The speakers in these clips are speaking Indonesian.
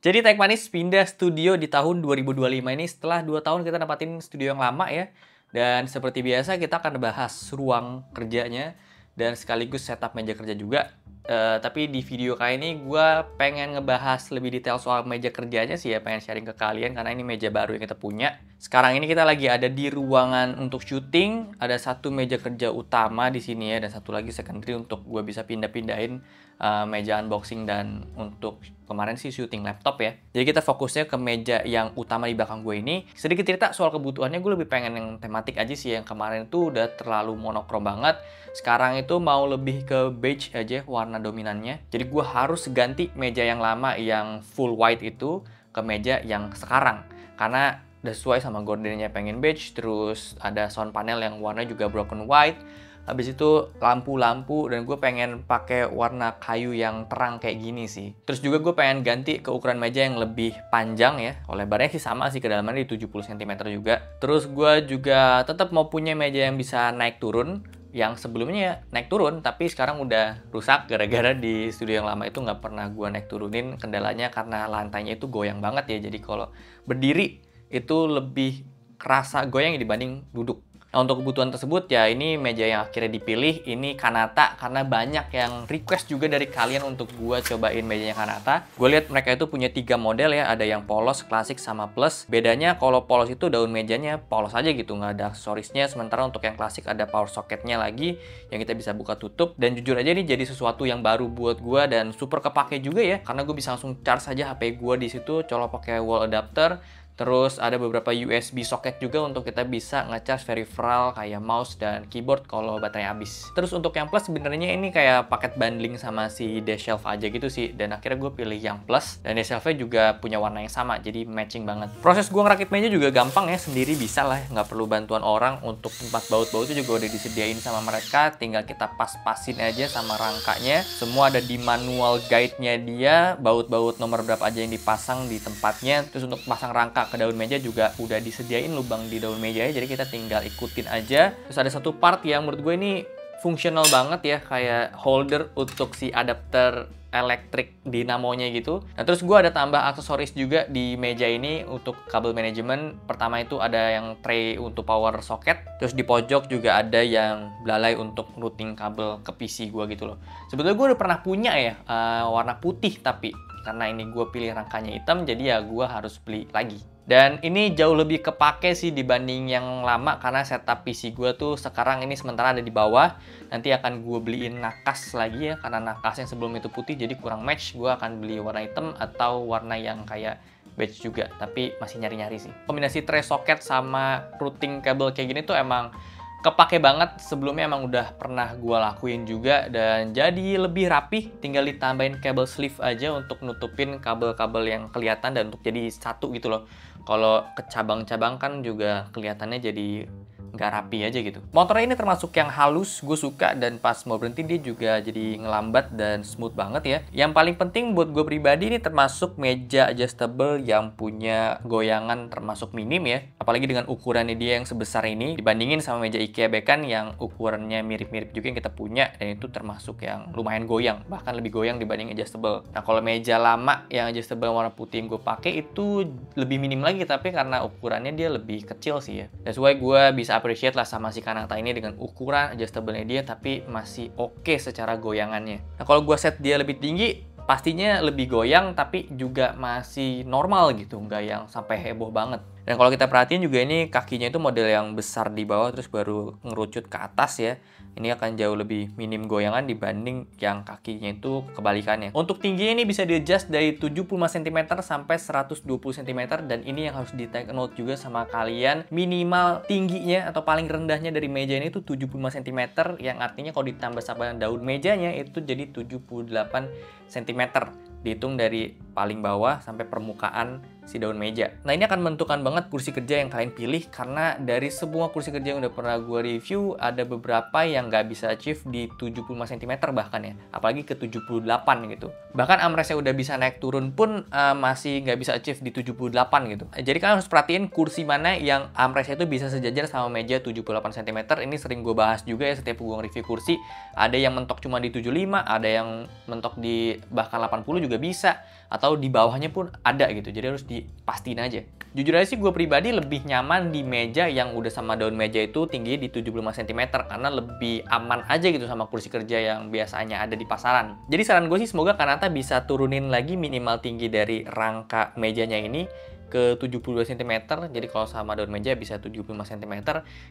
Jadi Tech Manis pindah studio di tahun 2025 ini setelah 2 tahun kita dapatin studio yang lama ya. Dan seperti biasa kita akan bahas ruang kerjanya dan sekaligus setup meja kerja juga. Tapi di video kali ini gue pengen ngebahas lebih detail soal meja kerjanya sih ya, pengen sharing ke kalian karena ini meja baru yang kita punya. Sekarang ini kita lagi ada di ruangan untuk syuting, ada satu meja kerja utama di sini ya, dan satu lagi secondary untuk gue bisa pindah-pindahin meja unboxing dan untuk kemarin sih syuting laptop ya. Jadi kita fokusnya ke meja yang utama di belakang gue ini. Sedikit cerita soal kebutuhannya, gue lebih pengen yang tematik aja sih. Yang kemarin tuh udah terlalu monokrom banget. Sekarang itu mau lebih ke beige aja warna dominannya. Jadi gue harus ganti meja yang lama yang full white itu ke meja yang sekarang. Karena udah sesuai sama gordennya pengen beige, terus ada sound panel yang warna juga broken white. Habis itu lampu-lampu, dan gue pengen pakai warna kayu yang terang kayak gini sih. Terus juga gue pengen ganti ke ukuran meja yang lebih panjang ya. Lebarnya sih sama sih, kedalamannya di 70 cm juga. Terus gue juga tetap mau punya meja yang bisa naik turun. Yang sebelumnya naik turun, tapi sekarang udah rusak gara-gara di studio yang lama itu nggak pernah gue naik turunin. Kendalanya karena lantainya itu goyang banget ya. Jadi kalau berdiri itu lebih kerasa goyang dibanding duduk. Nah, untuk kebutuhan tersebut ya ini meja yang akhirnya dipilih, ini Kanata, karena banyak yang request juga dari kalian untuk gua cobain mejanya Kanata. Gue lihat mereka itu punya 3 model ya, ada yang polos, klasik, sama plus. Bedanya kalau polos itu daun mejanya polos aja gitu, nggak ada aksesorisnya. Sementara untuk yang klasik ada power socketnya lagi yang kita bisa buka tutup. Dan jujur aja ini jadi sesuatu yang baru buat gua dan super kepake juga ya, karena gue bisa langsung charge aja HP gua di situ, colok pakai wall adapter. Terus ada beberapa USB socket juga untuk kita bisa nge-charge peripheral kayak mouse dan keyboard kalau baterai habis. Terus untuk yang plus sebenarnya ini kayak paket bundling sama si desk shelf aja gitu sih. Dan akhirnya gue pilih yang plus, dan desk shelf-nya juga punya warna yang sama, jadi matching banget. Proses gue ngerakit meja juga gampang ya, sendiri bisa lah, nggak perlu bantuan orang. Untuk tempat baut-baut itu juga udah disediain sama mereka, tinggal kita pas-pasin aja sama rangkanya. Semua ada di manual guide-nya dia, baut-baut nomor berapa aja yang dipasang di tempatnya. Terus untuk pasang rangka ke daun meja juga udah disediain lubang di daun meja ya, jadi kita tinggal ikutin aja. Terus ada satu part yang menurut gue ini fungsional banget ya, kayak holder untuk si adapter elektrik dinamonya gitu. Nah terus gue ada tambah aksesoris juga di meja ini untuk kabel manajemen. Pertama itu ada yang tray untuk power socket, terus di pojok juga ada yang belalai untuk routing kabel ke PC gue gitu loh. Sebetulnya gue udah pernah punya ya warna putih, tapi karena ini gue pilih rangkanya hitam, jadi ya gue harus beli lagi. Dan ini jauh lebih kepake sih dibanding yang lama, karena setup PC gue tuh sekarang ini sementara ada di bawah. Nanti akan gue beliin nakas lagi ya, karena nakas yang sebelum itu putih jadi kurang match. Gue akan beli warna hitam atau warna yang kayak beige juga, tapi masih nyari-nyari sih. Kombinasi tray socket sama routing kabel kayak gini tuh emang kepake banget. Sebelumnya emang udah pernah gue lakuin juga, dan jadi lebih rapih. Tinggal ditambahin kabel sleeve aja untuk nutupin kabel-kabel yang kelihatan dan untuk jadi satu gitu loh. Kalau ke cabang-cabang kan juga kelihatannya jadi nggak rapi aja gitu. Motornya ini termasuk yang halus, gue suka, dan pas mau berhenti dia juga jadi ngelambat dan smooth banget ya. Yang paling penting buat gue pribadi ini termasuk meja adjustable yang punya goyangan termasuk minim ya. Apalagi dengan ukurannya dia yang sebesar ini dibandingin sama meja IKEA Bekan yang ukurannya mirip-mirip juga yang kita punya, dan itu termasuk yang lumayan goyang, bahkan lebih goyang dibanding adjustable. Nah kalau meja lama yang adjustable warna putih yang gue pakai itu lebih minim lagi, tapi karena ukurannya dia lebih kecil sih ya. That's why gue bisa appreciate lah sama si Kanata ini dengan ukuran adjustable-nya dia, tapi masih oke secara goyangannya. Nah kalau gue set dia lebih tinggi, pastinya lebih goyang, tapi juga masih normal gitu, nggak yang sampai heboh banget. Dan kalau kita perhatiin juga ini kakinya itu model yang besar di bawah terus baru ngerucut ke atas ya. Ini akan jauh lebih minim goyangan dibanding yang kakinya itu kebalikannya. Untuk tingginya ini bisa di-adjust dari 75 cm sampai 120 cm, dan ini yang harus di-take note juga sama kalian. Minimal tingginya atau paling rendahnya dari meja ini itu 75 cm, yang artinya kalau ditambah sama daun mejanya itu jadi 78 cm. Dihitung dari paling bawah sampai permukaan si daun meja. Nah ini akan menentukan banget kursi kerja yang kalian pilih, karena dari semua kursi kerja yang udah pernah gue review, ada beberapa yang nggak bisa achieve di 75 cm bahkan ya, apalagi ke 78 gitu. Bahkan armrestnya udah bisa naik turun pun masih nggak bisa achieve di 78 gitu. Jadi kalian harus perhatiin kursi mana yang armrestnya itu bisa sejajar sama meja 78 cm. Ini sering gue bahas juga ya setiap gue review kursi. Ada yang mentok cuma di 75, ada yang mentok di bahkan 80 juga bisa. atau di bawahnya pun ada gitu. Jadi harus dipastiin aja. Jujur aja sih gue pribadi lebih nyaman di meja yang udah sama daun meja itu tingginya di 75 cm karena lebih aman aja gitu sama kursi kerja yang biasanya ada di pasaran. Jadi saran gue sih semoga Kanata bisa turunin lagi minimal tinggi dari rangka mejanya ini ke 72 cm. Jadi kalau sama daun meja bisa 75 cm.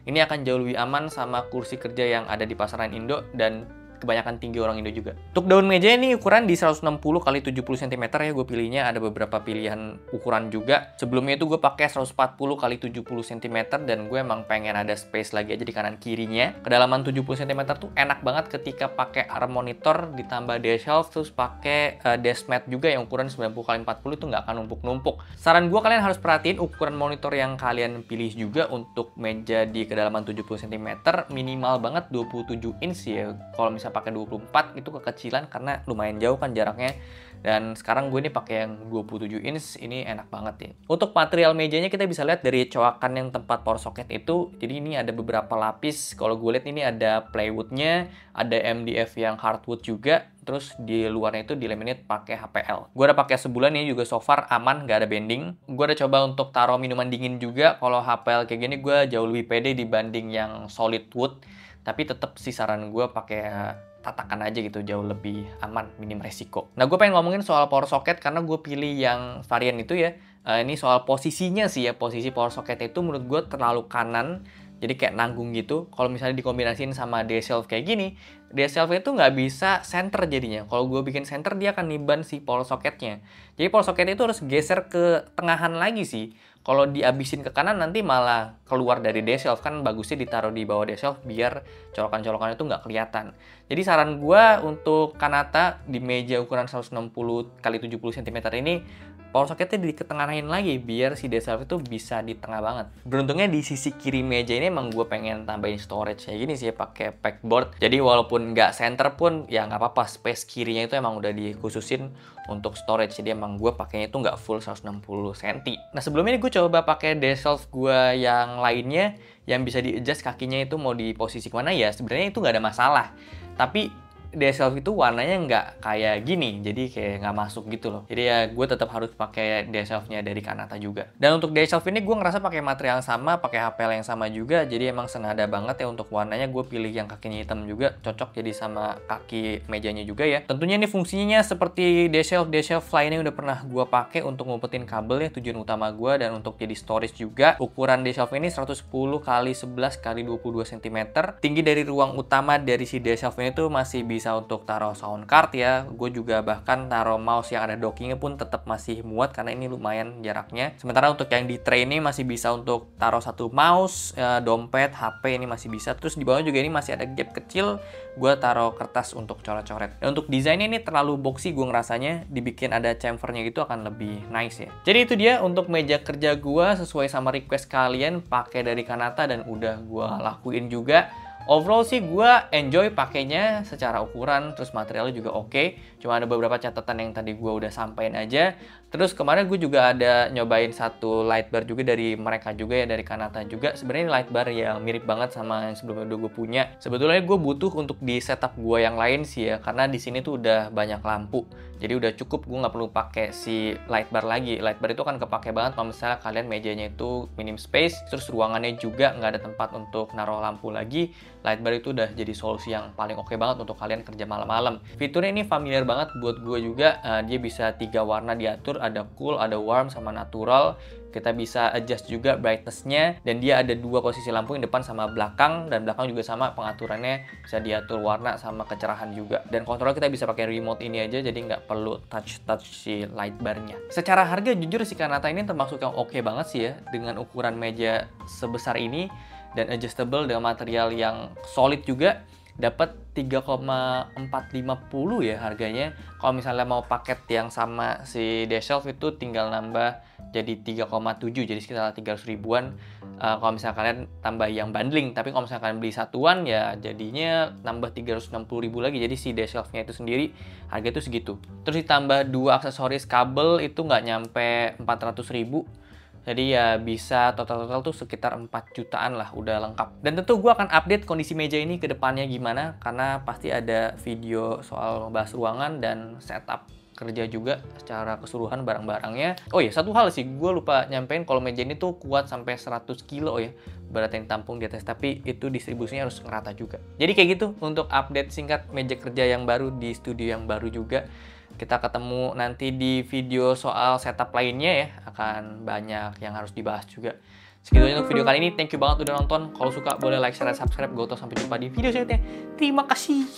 Ini akan jauh lebih aman sama kursi kerja yang ada di pasaran Indo dan kebanyakan tinggi orang Indo juga. Untuk daun meja ini ukuran di 160 x 70 cm ya, gue pilihnya ada beberapa pilihan ukuran juga. Sebelumnya itu gue pakai 140 x 70 cm dan gue emang pengen ada space lagi aja di kanan kirinya. Kedalaman 70 cm tuh enak banget ketika pakai arm monitor ditambah desk shelf terus pakai desk mat juga yang ukuran 90 x 40 itu nggak akan numpuk-numpuk. Saran gue kalian harus perhatiin ukuran monitor yang kalian pilih juga untuk meja di kedalaman 70 cm minimal banget 27 inch ya. Kalau misalnya pakai 24 itu kekecilan karena lumayan jauh kan jaraknya. Dan sekarang gue ini pakai yang 27 inch, ini enak banget ya. Untuk material mejanya kita bisa lihat dari coakan yang tempat power socket itu. Jadi ini ada beberapa lapis. Kalau gue lihat ini ada plywoodnya, ada MDF yang hardwood juga. Terus di luarnya itu dilaminate pakai HPL. Gue udah pakai sebulan, ini juga so far aman, nggak ada bending. Gue udah coba untuk taruh minuman dingin juga. Kalau HPL kayak gini gue jauh lebih pede dibanding yang solid wood. Tapi tetap sih saran gue pakai tatakan aja gitu, jauh lebih aman, minim resiko. Nah, gue pengen ngomongin soal power socket karena gue pilih yang varian itu ya. Ini soal posisinya sih ya, posisi power socket itu menurut gue terlalu kanan, jadi kayak nanggung gitu. Kalau misalnya dikombinasiin sama desk shelf kayak gini, desk shelf itu nggak bisa center jadinya. Kalau gue bikin center, dia akan niban si power socketnya. Jadi power socket itu harus geser ke tengahan lagi sih. Kalau dihabisin ke kanan nanti malah keluar dari desk shelf, kan bagusnya ditaruh di bawah desk shelf biar colokan-colokan itu nggak kelihatan. Jadi saran gue untuk Kanata di meja ukuran 160 x 70 cm ini, power socketnya diketengahin lagi biar si desk shelf itu bisa di tengah banget. Beruntungnya di sisi kiri meja ini emang gue pengen tambahin storage kayak gini sih, pakai backboard. Jadi walaupun nggak center pun ya nggak apa-apa, space kirinya itu emang udah dikhususin untuk storage. Jadi emang gue pakainya itu nggak full 160 cm. Nah sebelumnya ini gue coba pakai desk shelf gue yang lainnya yang bisa di-adjust kakinya itu mau di posisi mana ya. Sebenarnya itu nggak ada masalah. Tapi desk shelf itu warnanya nggak kayak gini, jadi kayak nggak masuk gitu loh. Jadi ya gue tetap harus pakai desk shelf-nya dari Kanata juga. Dan untuk desk shelf ini gue ngerasa pakai material yang sama, pakai HPL yang sama juga, jadi emang senada banget ya untuk warnanya. Gue pilih yang kakinya hitam juga, cocok jadi sama kaki mejanya juga ya. Tentunya ini fungsinya seperti desk shelf lainnya udah pernah gue pakai untuk ngumpetin kabel ya, tujuan utama gue, dan untuk jadi storage juga. Ukuran desk shelf ini 110 x 11 x 22 cm. Tinggi dari ruang utama dari si desk shelf ini tuh masih bisa untuk taruh sound card ya. Gue juga bahkan taruh mouse yang ada dockingnya pun tetap masih muat karena ini lumayan jaraknya. Sementara untuk yang di tray ini masih bisa untuk taruh satu mouse, dompet, HP ini masih bisa. Terus di bawah juga ini masih ada gap kecil, gue taruh kertas untuk coret-coret. Dan untuk desainnya ini terlalu boxy, gue ngerasanya dibikin ada chamfernya gitu akan lebih nice ya. Jadi itu dia untuk meja kerja gue sesuai sama request kalian, pakai dari Kanata dan udah gue lakuin juga. Overall sih gue enjoy pakainya secara ukuran, terus materialnya juga oke. Cuma ada beberapa catatan yang tadi gue udah sampein aja. Terus kemarin gue juga ada nyobain satu light bar juga dari mereka juga ya, dari Kanata juga. Sebenarnya ini light bar yang mirip banget sama yang sebelumnya udah gue punya. Sebetulnya gue butuh untuk di setup gue yang lain sih ya, karena di sini tuh udah banyak lampu. Jadi udah cukup, gue nggak perlu pakai si light bar lagi. Light bar itu kan kepake banget kalau misalnya kalian mejanya itu minim space, terus ruangannya juga nggak ada tempat untuk naruh lampu lagi. Light bar itu udah jadi solusi yang paling oke banget untuk kalian kerja malam-malam. Fiturnya ini familiar banget buat gue juga. Dia bisa 3 warna diatur, ada cool, ada warm, sama natural. Kita bisa adjust juga brightness-nya, dan dia ada 2 posisi lampu yang depan sama belakang, dan belakang juga sama pengaturannya bisa diatur warna sama kecerahan juga. Dan kontrol kita bisa pakai remote ini aja, jadi nggak perlu touch si light bar-nya. Secara harga jujur si Kanata ini termasuk yang oke banget sih ya, dengan ukuran meja sebesar ini dan adjustable dengan material yang solid juga. Dapat 3,450 ya harganya. Kalau misalnya mau paket yang sama si desk shelf itu tinggal nambah jadi 3,7, jadi sekitar 300 ribuan. Kalau misalnya kalian tambah yang bundling, tapi kalau misalnya kalian beli satuan ya jadinya nambah 360 ribu lagi. Jadi si desk shelf-nya itu sendiri harga itu segitu. Terus ditambah 2 aksesoris kabel itu nggak nyampe 400 ribu. Jadi ya bisa total-total tuh sekitar 4 jutaan lah, udah lengkap. Dan tentu gue akan update kondisi meja ini ke depannya gimana, karena pasti ada video soal membahas ruangan dan setup kerja juga secara keseluruhan barang-barangnya. Oh iya, satu hal sih, gue lupa nyampein kalau meja ini tuh kuat sampai 100 kilo ya, berat yang tampung di atas, tapi itu distribusinya harus ngerata juga. Jadi kayak gitu untuk update singkat meja kerja yang baru di studio yang baru juga. Kita ketemu nanti di video soal setup lainnya ya, akan banyak yang harus dibahas juga. Segitu aja untuk video kali ini. Thank you banget udah nonton. Kalau suka boleh like, share, dan subscribe. Gue sampai jumpa di video selanjutnya. Terima kasih.